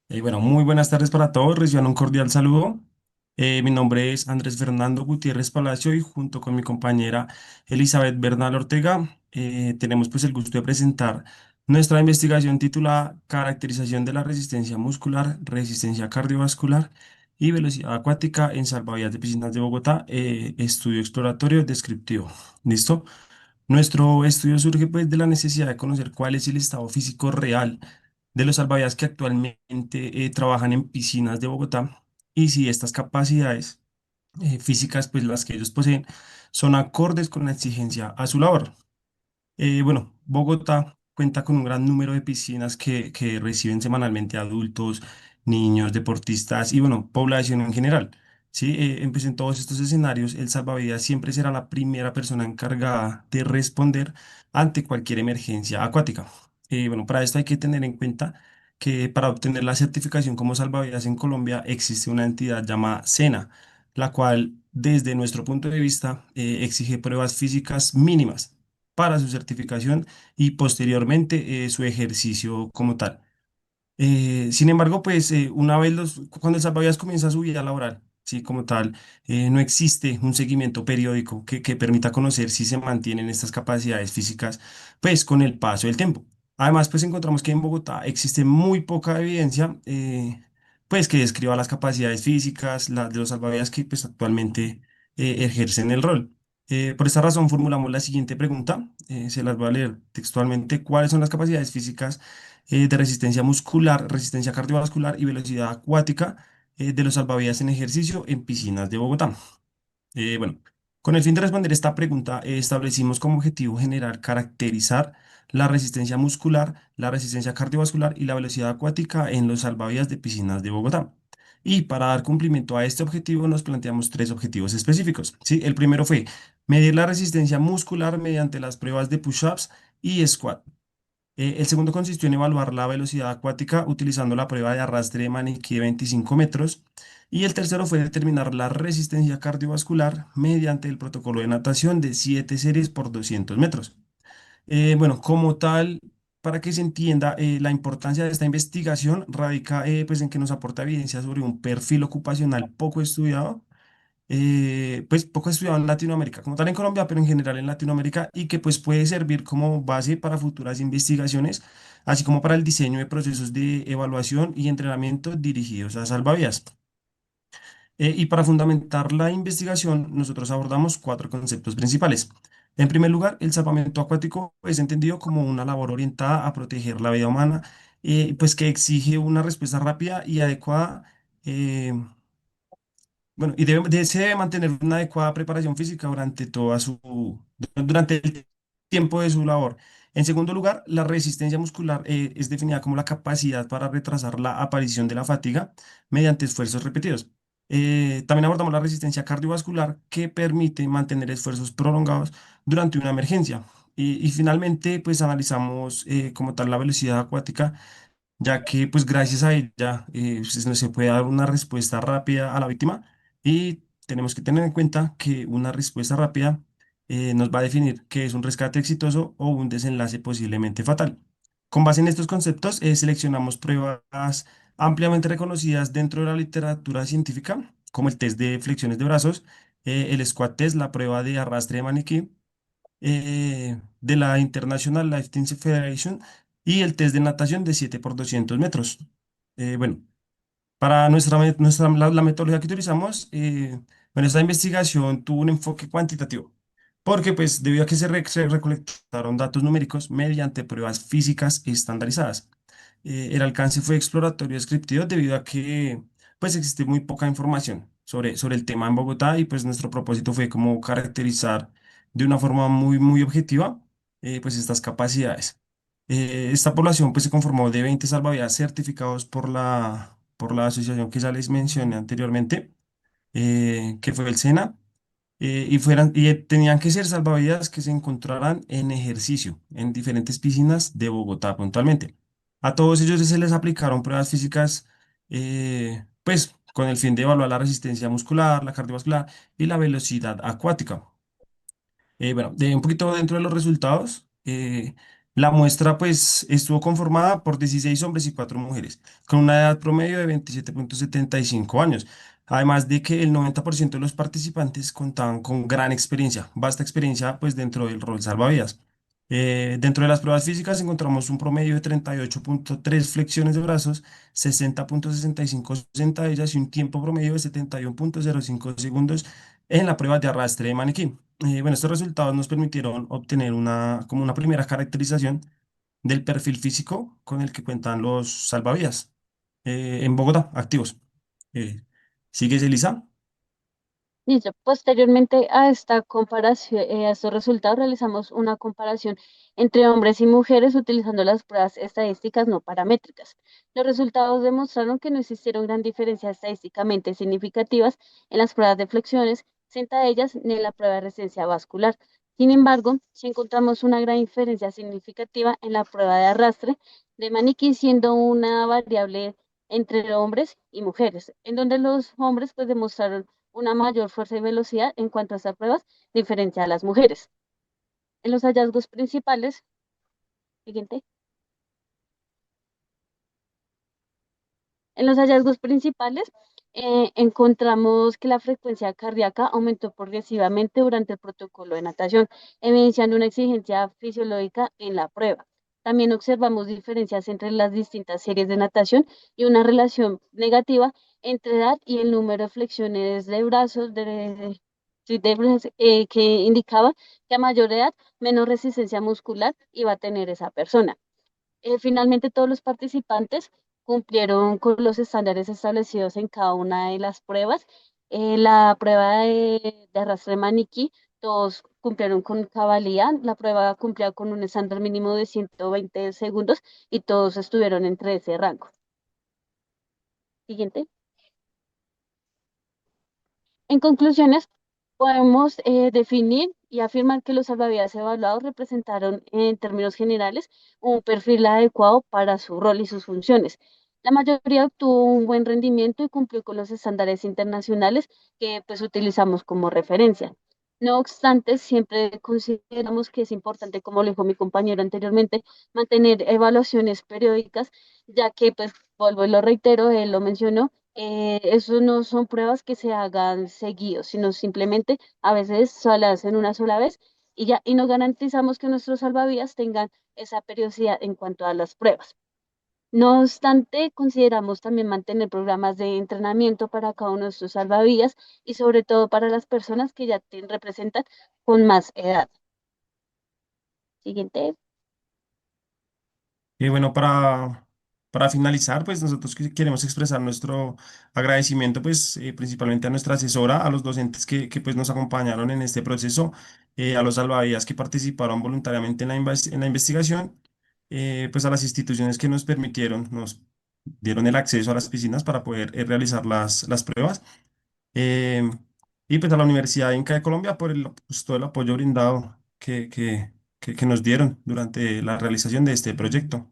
Bueno, muy buenas tardes para todos. Reciban un cordial saludo. Mi nombre es Andrés Fernando Gutiérrez Palacio y junto con mi compañera Elizabeth Bernal Ortega tenemos pues el gusto de presentar nuestra investigación titulada Caracterización de la resistencia muscular, resistencia cardiovascular y velocidad acuática en salvavidas de piscinas de Bogotá, estudio exploratorio descriptivo. ¿Listo? Nuestro estudio surge pues de la necesidad de conocer cuál es el estado físico real de los salvavidas que actualmente trabajan en piscinas de Bogotá y si estas capacidades físicas, pues las que ellos poseen, son acordes con la exigencia a su labor. Bueno, Bogotá cuenta con un gran número de piscinas que reciben semanalmente adultos, niños, deportistas y, bueno, población en general. Sí, pues en todos estos escenarios, el salvavidas siempre será la primera persona encargada de responder ante cualquier emergencia acuática. Bueno, para esto hay que tener en cuenta que para obtener la certificación como salvavidas en Colombia existe una entidad llamada SENA, la cual, desde nuestro punto de vista, exige pruebas físicas mínimas para su certificación y posteriormente su ejercicio como tal. Sin embargo, pues una vez cuando el salvavidas comienza su vida laboral, sí, como tal, no existe un seguimiento periódico que permita conocer si se mantienen estas capacidades físicas, pues con el paso del tiempo. Además, pues encontramos que en Bogotá existe muy poca evidencia, pues que describa las capacidades físicas de los salvavidas que pues actualmente ejercen el rol. Por esta razón formulamos la siguiente pregunta, se las voy a leer textualmente. ¿Cuáles son las capacidades físicas de resistencia muscular, resistencia cardiovascular y velocidad acuática de los salvavidas en ejercicio en piscinas de Bogotá? Bueno, con el fin de responder esta pregunta, establecimos como objetivo general caracterizar la resistencia muscular, la resistencia cardiovascular y la velocidad acuática en los salvavidas de piscinas de Bogotá. Y para dar cumplimiento a este objetivo nos planteamos tres objetivos específicos. ¿Sí? El primero fue medir la resistencia muscular mediante las pruebas de push-ups y squat. El segundo consistió en evaluar la velocidad acuática utilizando la prueba de arrastre de maniquí de 25 metros. Y el tercero fue determinar la resistencia cardiovascular mediante el protocolo de natación de 7 series por 200 metros. Bueno, como tal, para que se entienda, la importancia de esta investigación radica pues en que nos aporta evidencia sobre un perfil ocupacional poco estudiado, pues poco estudiado en Latinoamérica, como tal en Colombia, pero en general en Latinoamérica, y que pues puede servir como base para futuras investigaciones, así como para el diseño de procesos de evaluación y entrenamiento dirigidos a salvavidas. Y para fundamentar la investigación, nosotros abordamos cuatro conceptos principales. En primer lugar, el salvamento acuático es entendido como una labor orientada a proteger la vida humana, pues que exige una respuesta rápida y adecuada. eh, bueno, y se debe mantener una adecuada preparación física durante el tiempo de su labor. En segundo lugar, la resistencia muscular es definida como la capacidad para retrasar la aparición de la fatiga mediante esfuerzos repetidos. También abordamos la resistencia cardiovascular que permite mantener esfuerzos prolongados durante una emergencia. Y finalmente, pues analizamos como tal la velocidad acuática, ya que pues gracias a ella se puede dar una respuesta rápida a la víctima y tenemos que tener en cuenta que una respuesta rápida nos va a definir qué es un rescate exitoso o un desenlace posiblemente fatal. Con base en estos conceptos, seleccionamos pruebas ampliamente reconocidas dentro de la literatura científica, como el test de flexiones de brazos, el squat test, la prueba de arrastre de maniquí, de la International Lifting Federation y el test de natación de 7 por 200 metros. Bueno, para la metodología que utilizamos, bueno, esta investigación tuvo un enfoque cuantitativo, porque pues debido a que se recolectaron datos numéricos mediante pruebas físicas estandarizadas. El alcance fue exploratorio descriptivo debido a que pues existe muy poca información sobre el tema en Bogotá y pues nuestro propósito fue como caracterizar de una forma muy objetiva pues estas capacidades. Esta población pues se conformó de 20 salvavidas certificados por la asociación que ya les mencioné anteriormente, que fue el SENA, y tenían que ser salvavidas que se encontraran en ejercicio en diferentes piscinas de Bogotá puntualmente. A todos ellos se les aplicaron pruebas físicas, pues con el fin de evaluar la resistencia muscular, la cardiovascular y la velocidad acuática. Bueno, de un poquito dentro de los resultados, La muestra pues estuvo conformada por 16 hombres y 4 mujeres, con una edad promedio de 27,75 años. Además de que el 90% de los participantes contaban con gran experiencia, vasta experiencia pues dentro del rol salvavidas. Dentro de las pruebas físicas encontramos un promedio de 38,3 flexiones de brazos, 60,65 sentadillas y un tiempo promedio de 71,05 segundos en la prueba de arrastre de maniquí. Bueno, estos resultados nos permitieron obtener como una primera caracterización del perfil físico con el que cuentan los salvavidas en Bogotá, activos. Eh, ¿Sigues, Elisa? Listo. Posteriormente a esta comparación, a estos resultados, realizamos una comparación entre hombres y mujeres utilizando las pruebas estadísticas no paramétricas. Los resultados demostraron que no existieron gran diferencias estadísticamente significativas en las pruebas de flexiones, sentadillas ni en la prueba de resistencia vascular. Sin embargo, sí encontramos una gran diferencia significativa en la prueba de arrastre de maniquí, siendo una variable entre hombres y mujeres, en donde los hombres pues demostraron una mayor fuerza y velocidad en cuanto a estas pruebas, diferente a las mujeres. En los hallazgos principales, siguiente, en los hallazgos principales encontramos que la frecuencia cardíaca aumentó progresivamente durante el protocolo de natación, evidenciando una exigencia fisiológica en la prueba. También observamos diferencias entre las distintas series de natación y una relación negativa entre edad y el número de flexiones de brazos sí, que indicaba que a mayor edad, menos resistencia muscular iba a tener esa persona. Finalmente, todos los participantes cumplieron con los estándares establecidos en cada una de las pruebas. La prueba de arrastre de maniquí, todos cumplieron con cabalidad. La prueba cumplía con un estándar mínimo de 120 segundos y todos estuvieron entre ese rango. Siguiente. En conclusiones, podemos definir y afirmar que los salvavidas evaluados representaron en términos generales un perfil adecuado para su rol y sus funciones. La mayoría obtuvo un buen rendimiento y cumplió con los estándares internacionales que pues utilizamos como referencia. No obstante, siempre consideramos que es importante, como lo dijo mi compañero anteriormente, mantener evaluaciones periódicas, ya que, pues, vuelvo y lo reitero, él lo mencionó, eso no son pruebas que se hagan seguidos, sino simplemente a veces solo hacen una sola vez y ya, y no garantizamos que nuestros salvavidas tengan esa periodicidad en cuanto a las pruebas. No obstante, consideramos también mantener programas de entrenamiento para cada uno de estos salvavidas y sobre todo para las personas que ya representan con más edad. Siguiente. Y bueno, para finalizar, pues nosotros queremos expresar nuestro agradecimiento, pues principalmente a nuestra asesora, a los docentes pues nos acompañaron en este proceso, a los salvavidas que participaron voluntariamente en en la investigación, pues a las instituciones que nos permitieron, nos dieron el acceso a las piscinas para poder realizar las pruebas, eh, y pues a la Universidad Inca de Colombia por pues, todo el apoyo brindado que nos dieron durante la realización de este proyecto.